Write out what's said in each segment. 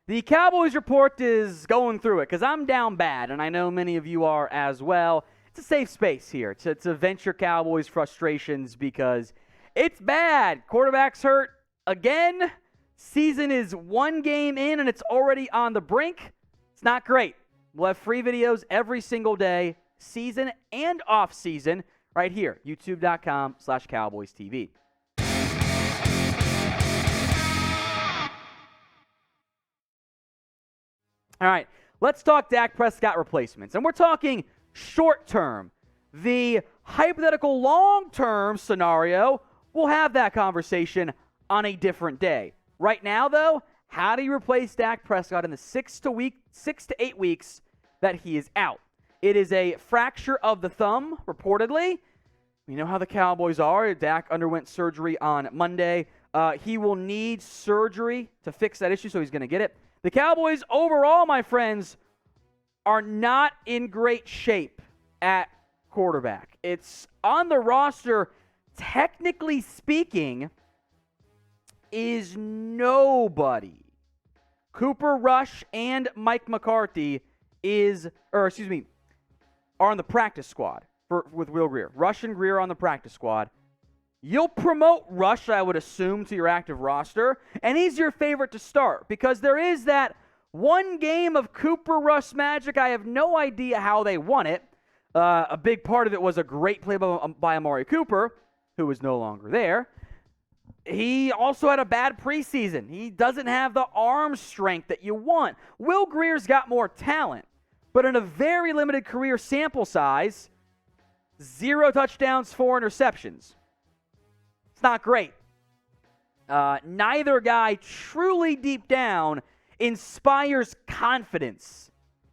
The Cowboys report is going through it because I'm down bad, and I know many of you are as well. It's a safe space here to vent your Cowboys frustrations because it's bad. Quarterback's hurt again. Season is one game in, and it's already on the brink. It's not great. We'll have free videos every single day, season and off season, right here, youtube.com/CowboysTV. All right, let's talk Dak Prescott replacements. And we're talking short term. The hypothetical long-term scenario, we'll have that conversation on a different day. Right now, though, how do you replace Dak Prescott in the 6 to 8 weeks that he is out? It is a fracture of the thumb, reportedly. We know how the Cowboys are. Dak underwent surgery on Monday. He will need surgery to fix that issue, so he's going to get it. The Cowboys overall, my friends, are not in great shape at quarterback. It's on the roster, technically speaking, is nobody. Cooper Rush and Mike McCarthy are on the practice squad with Will Grier. Rush and Grier on the practice squad. You'll promote Rush, I would assume, to your active roster, and he's your favorite to start because there is that one game of Cooper Rush magic. I have no idea how they won it. A big part of it was a great play by Amari Cooper, who is no longer there. He also had a bad preseason. He doesn't have the arm strength that you want. Will Grier's got more talent, but in a very limited career sample size, 0 touchdowns, 4 interceptions. Not great. Neither guy truly deep down inspires confidence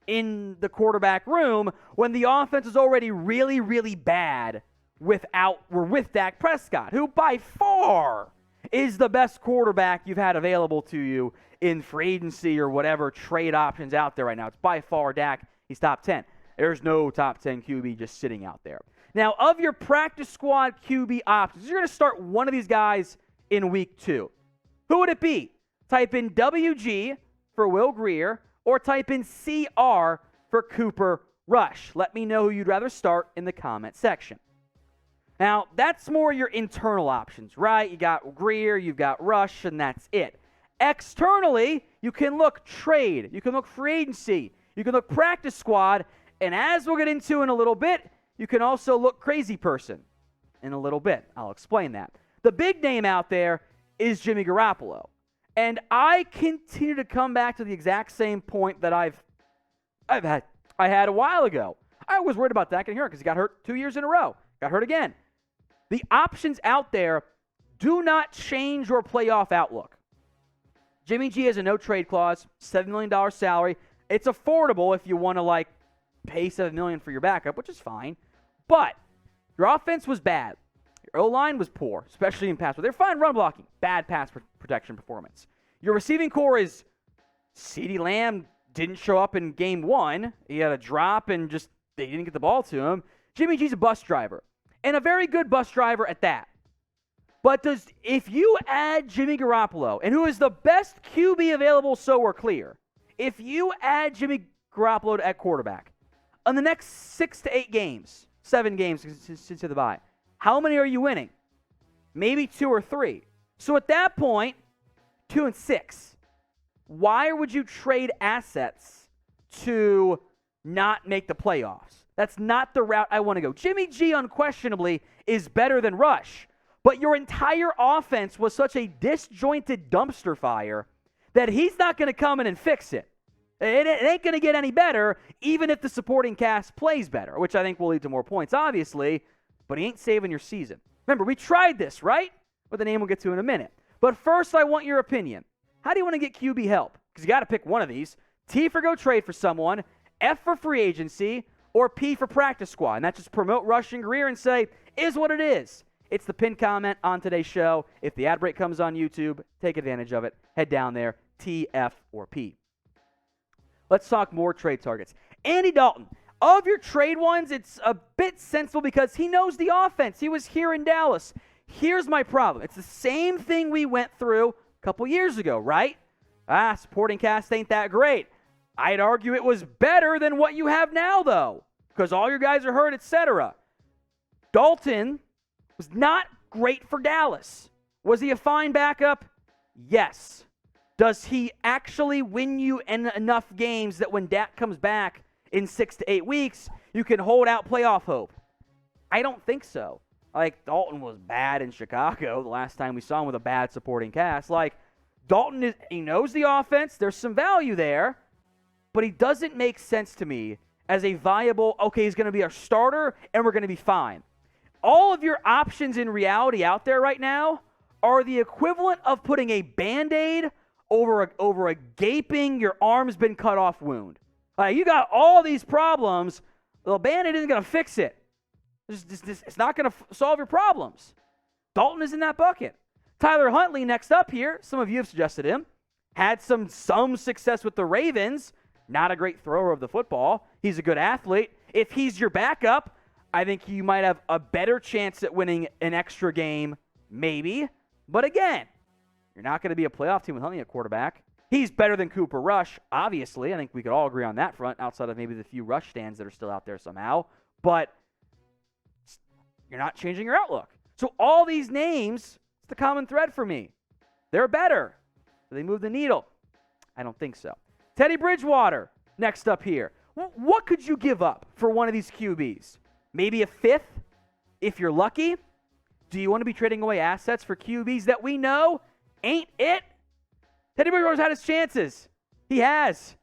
in the quarterback room when the offense is already really, really bad with Dak Prescott, who by far is the best quarterback you've had available to you in free agency or whatever trade options out there right now. It's by far Dak. He's top 10. There's no top 10 QB just sitting out there. Now, of your practice squad QB options, you're going to start one of these guys in week 2. Who would it be? Type in WG for Will Grier or type in CR for Cooper Rush. Let me know who you'd rather start in the comment section. Now, that's more your internal options, right? You got Grier, you've got Rush, and that's it. Externally, you can look trade, you can look free agency, you can look practice squad, and as we'll get into in a little bit, you can also look crazy person in a little bit. I'll explain that. The big name out there is Jimmy Garoppolo. And I continue to come back to the exact same point that I had a while ago. I was worried about Dak getting hurt because he got hurt 2 years in a row. Got hurt again. The options out there do not change your playoff outlook. Jimmy G has a no-trade clause, $7 million salary. It's affordable if you want to, pay $7 million for your backup, which is fine. But your offense was bad. Your O-line was poor, especially in pass. They're fine run blocking, bad pass protection performance. Your receiving core is CeeDee Lamb didn't show up in game 1. He had a drop and they didn't get the ball to him. Jimmy G's a bus driver, and a very good bus driver at that. But if you add Jimmy Garoppolo, and who is the best QB available, so we're clear, if you add Jimmy Garoppolo at quarterback, on the next 6 to 8 games, 7 games since the bye, how many are you winning? Maybe 2 or 3. So at that point, 2 and 6. Why would you trade assets to not make the playoffs? That's not the route I want to go. Jimmy G unquestionably is better than Rush, but your entire offense was such a disjointed dumpster fire that he's not going to come in and fix it. It ain't going to get any better, even if the supporting cast plays better, which I think will lead to more points, obviously, but he ain't saving your season. Remember, we tried this, right? With a name we'll get to in a minute. But first, I want your opinion. How do you want to get QB help? Because you got to pick one of these. T for go trade for someone, F for free agency, or P for practice squad. And that's just promote Rush and Grier and say, is what it is. It's the pinned comment on today's show. If the ad break comes on YouTube, take advantage of it. Head down there, T, F, or P. Let's talk more trade targets. Andy Dalton. Of your trade ones, it's a bit sensible because he knows the offense. He was here in Dallas. Here's my problem. It's the same thing we went through a couple years ago, right? Supporting cast ain't that great. I'd argue it was better than what you have now, though, because all your guys are hurt, etc. Dalton was not great for Dallas. Was he a fine backup? Yes. Does he actually win you enough games that when Dak comes back in 6 to 8 weeks, you can hold out playoff hope? I don't think so. Like, Dalton was bad in Chicago the last time we saw him with a bad supporting cast. Like, Dalton, he knows the offense. There's some value there. But he doesn't make sense to me as a viable, okay, he's going to be our starter and we're going to be fine. All of your options in reality out there right now are the equivalent of putting a Band-Aid over a gaping, your arm's been cut off wound. Like, you got all these problems. The Band-Aid isn't going to fix it. It's not going to solve your problems. Dalton is in that bucket. Tyler Huntley next up here. Some of you have suggested him. Had some success with the Ravens. Not a great thrower of the football. He's a good athlete. If he's your backup, I think you might have a better chance at winning an extra game, maybe. But again, you're not going to be a playoff team with Huntley at quarterback. He's better than Cooper Rush, obviously. I think we could all agree on that front, outside of maybe the few Rush stands that are still out there somehow. But you're not changing your outlook. So all these names, it's the common thread for me. They're better. Do they move the needle? I don't think so. Teddy Bridgewater, next up here. What could you give up for one of these QBs? Maybe a fifth, if you're lucky? Do you want to be trading away assets for QBs that we know ain't it? Teddy Bridgewater's had his chances. He has.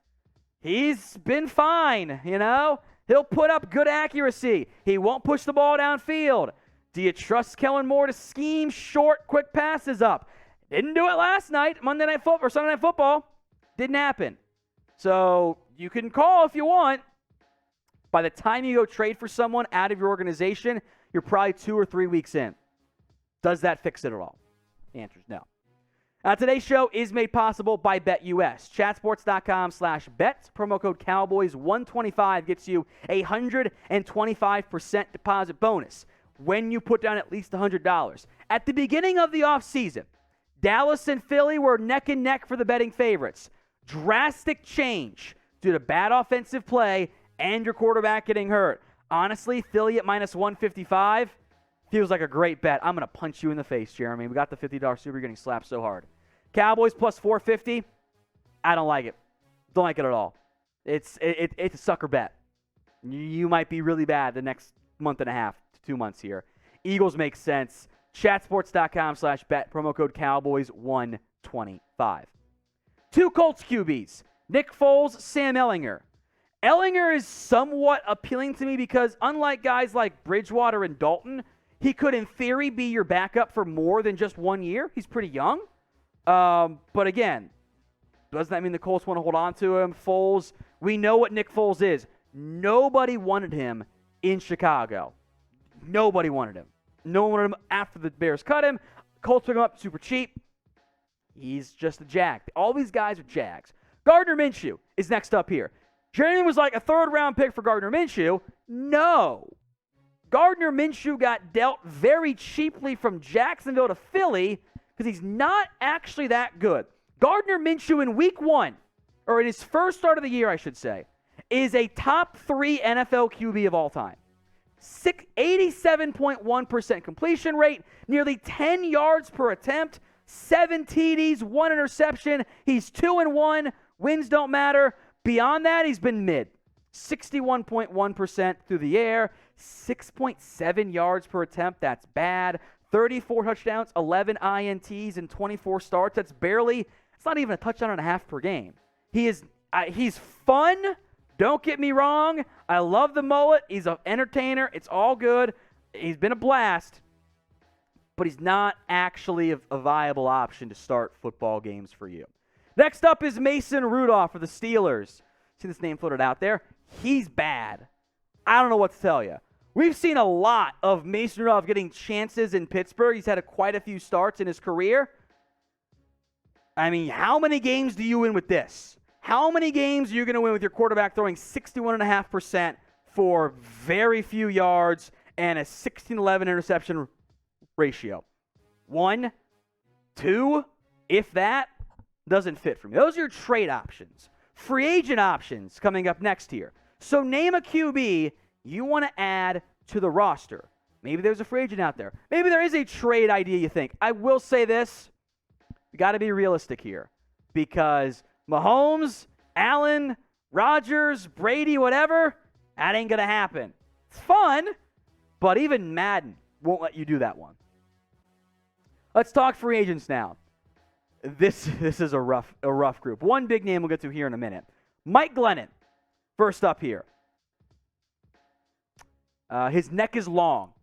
He's been fine, you know? He'll put up good accuracy. He won't push the ball downfield. Do you trust Kellen Moore to scheme short, quick passes up? Didn't do it last night, Monday Night Football or Sunday Night Football. Didn't happen. So you can call if you want. By the time you go trade for someone out of your organization, you're probably 2 or 3 weeks in. Does that fix it at all? The answer is no. Today's show is made possible by BetUS. Chatsports.com/bet. Promo code Cowboys125 gets you a 125% deposit bonus when you put down at least $100. At the beginning of the offseason, Dallas and Philly were neck and neck for the betting favorites. Drastic change due to bad offensive play and your quarterback getting hurt. Honestly, Philly at minus 155 feels like a great bet. I'm going to punch you in the face, Jeremy. We got the $50 super. You're getting slapped so hard. Cowboys plus 450. I don't like it. Don't like it at all. It's a sucker bet. You might be really bad the next month and a half to 2 months here. Eagles make sense. Chatsports.com/bet. Promo code Cowboys125. 2 Colts QBs. Nick Foles, Sam Ehlinger. Ehlinger is somewhat appealing to me because unlike guys like Bridgewater and Dalton, he could in theory be your backup for more than just 1 year. He's pretty young. But again, doesn't that mean the Colts want to hold on to him? Foles, we know what Nick Foles is. Nobody wanted him in Chicago. Nobody wanted him. No one wanted him after the Bears cut him. Colts took him up super cheap. He's just a jag. All these guys are jags. Gardner Minshew is next up here. Jeremy was like a 3rd-round pick for Gardner Minshew. No. Gardner Minshew got dealt very cheaply from Jacksonville to Philly because he's not actually that good. Gardner Minshew in week 1, or in his first start of the year, I should say, is a top 3 NFL QB of all time. 87.1% completion rate, nearly 10 yards per attempt, 7 TDs, 1 interception. He's 2-1. Wins don't matter. Beyond that, he's been mid. 61.1% through the air, 6.7 yards per attempt. That's bad. 34 touchdowns, 11 INTs, and 24 starts. That's barely, it's not even a touchdown and a half per game. He's fun. Don't get me wrong. I love the mullet. He's an entertainer. It's all good. He's been a blast. But he's not actually a viable option to start football games for you. Next up is Mason Rudolph for the Steelers. See this name floated out there? He's bad. I don't know what to tell you. We've seen a lot of Mason Rudolph getting chances in Pittsburgh. He's had quite a few starts in his career. I mean, how many games do you win with this? How many games are you going to win with your quarterback throwing 61.5% for very few yards and a 16-11 interception ratio? 1, 2, if that? doesn't fit for me. Those are your trade options. Free agent options coming up next here. So name a QB you want to add to the roster. Maybe there's a free agent out there. Maybe there is a trade idea you think. I will say this. We got to be realistic here because Mahomes, Allen, Rodgers, Brady, whatever, that ain't going to happen. It's fun, but even Madden won't let you do that one. Let's talk free agents now. This is a rough group. One big name we'll get to here in a minute. Mike Glennon, first up here. His neck is long.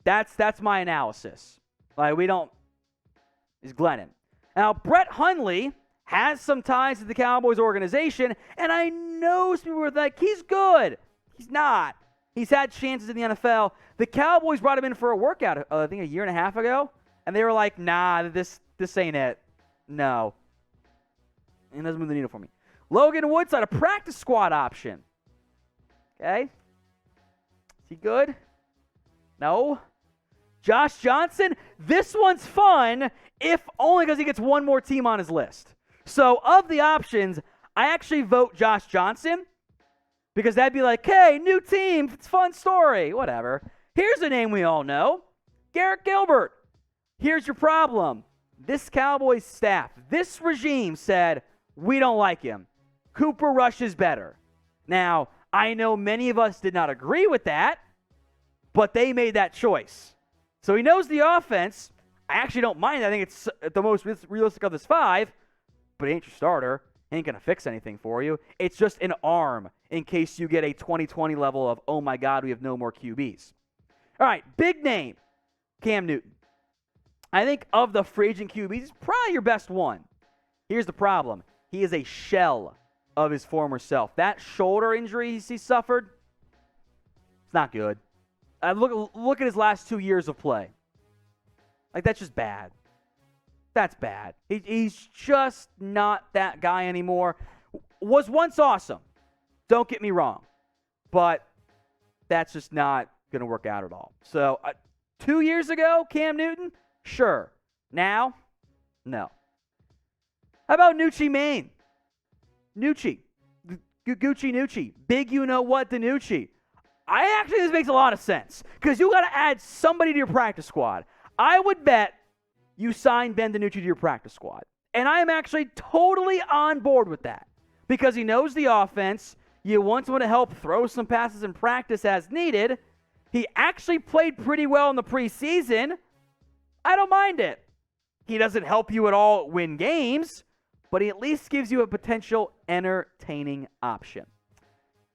That's my analysis. Is Glennon. Now, Brett Hundley has some ties to the Cowboys organization, and I know some people were like, he's good. He's not. He's had chances in the NFL. The Cowboys brought him in for a workout, I think a year and a half ago, and they were like, nah, this ain't it. No. It doesn't move the needle for me. Logan Woodside, a practice squad option. Okay. Is he good? No. Josh Johnson, this one's fun, if only because he gets one more team on his list. So of the options, I actually vote Josh Johnson because that'd be like, hey, new team, it's a fun story, whatever. Here's a name we all know, Garrett Gilbert. Here's your problem. This Cowboys staff, this regime said, we don't like him. Cooper Rush is better. Now, I know many of us did not agree with that, but they made that choice. So he knows the offense. I actually don't mind. I think it's the most realistic of this five, but it ain't your starter. Ain't going to fix anything for you. It's just an arm in case you get a 2020 level of, oh my God, we have no more QBs. All right, big name, Cam Newton. I think of the free agent QBs, he's probably your best one. Here's the problem. He is a shell of his former self. That shoulder injury he suffered, it's not good. Look at his last 2 years of play. Like, that's just bad. That's bad. He's just not that guy anymore. Was once awesome. Don't get me wrong. But that's just not going to work out at all. So, 2 years ago, Cam Newton, sure. Now, no. How about Nucci Maine? Nucci. Gucci Nucci. Big you-know-what DiNucci. I actually, this makes a lot of sense because you got to add somebody to your practice squad. I would bet you sign Ben DiNucci to your practice squad. And I am actually totally on board with that because he knows the offense. You want someone to help throw some passes in practice as needed. He actually played pretty well in the preseason. I don't mind it. He doesn't help you at all win games, but he at least gives you a potential entertaining option.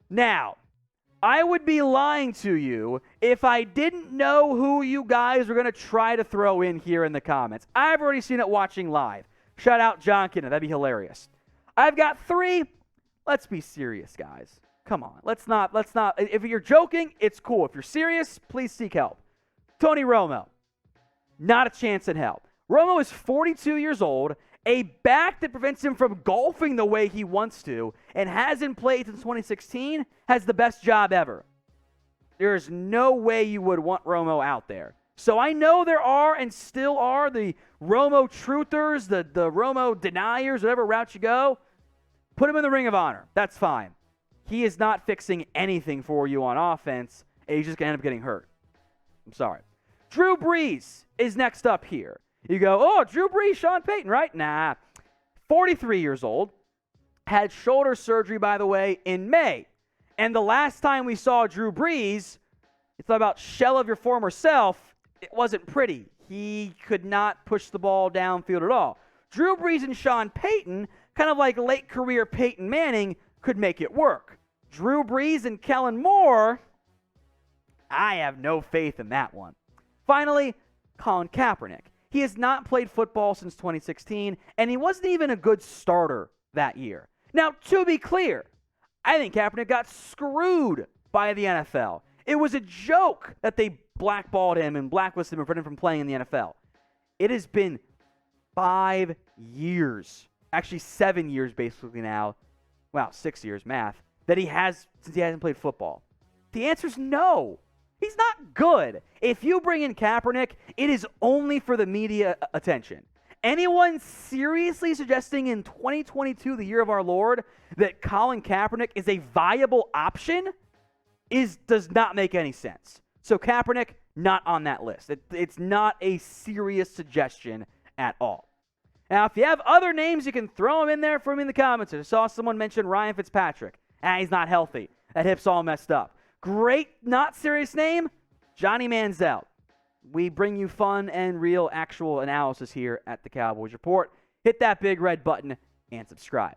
Now, I would be lying to you if I didn't know who you guys were going to try to throw in here in the comments. I've already seen it watching live. Shout out John Kinnon. That'd be hilarious. I've got 3. Let's be serious, guys. Come on. Let's not. If you're joking, it's cool. If you're serious, please seek help. Tony Romo. Not a chance in hell. Romo is 42 years old, a back that prevents him from golfing the way he wants to, and hasn't played since 2016, has the best job ever. There's no way you would want Romo out there. So I know there are and still are the Romo truthers, the Romo deniers, whatever route you go. Put him in the Ring of Honor. That's fine. He is not fixing anything for you on offense, and he's just going to end up getting hurt. I'm sorry. Drew Brees is next up here. You go, oh, Drew Brees, Sean Payton, right? Nah. 43 years old. Had shoulder surgery, by the way, in May. And the last time we saw Drew Brees, it's about shell of your former self. It wasn't pretty. He could not push the ball downfield at all. Drew Brees and Sean Payton, kind of like late career Peyton Manning, could make it work. Drew Brees and Kellen Moore, I have no faith in that one. Finally, Colin Kaepernick. He has not played football since 2016, and he wasn't even a good starter that year. Now, to be clear, I think Kaepernick got screwed by the NFL. It was a joke that they blackballed him and blacklisted him and prevented him from playing in the NFL. It has been 5 years, actually 7 years basically now, wow, 6 years, math, that he has since he hasn't played football. The answer is no. He's not good. If you bring in Kaepernick, it is only for the media attention. Anyone seriously suggesting in 2022, the year of our Lord, that Colin Kaepernick is a viable option does not make any sense. So Kaepernick, not on that list. It's not a serious suggestion at all. Now, if you have other names, you can throw them in there for me in the comments. I saw someone mention Ryan Fitzpatrick. He's not healthy. That hip's all messed up. Great, not serious name, Johnny Manziel. We bring you fun and real actual analysis here at the Cowboys Report. Hit that big red button and subscribe.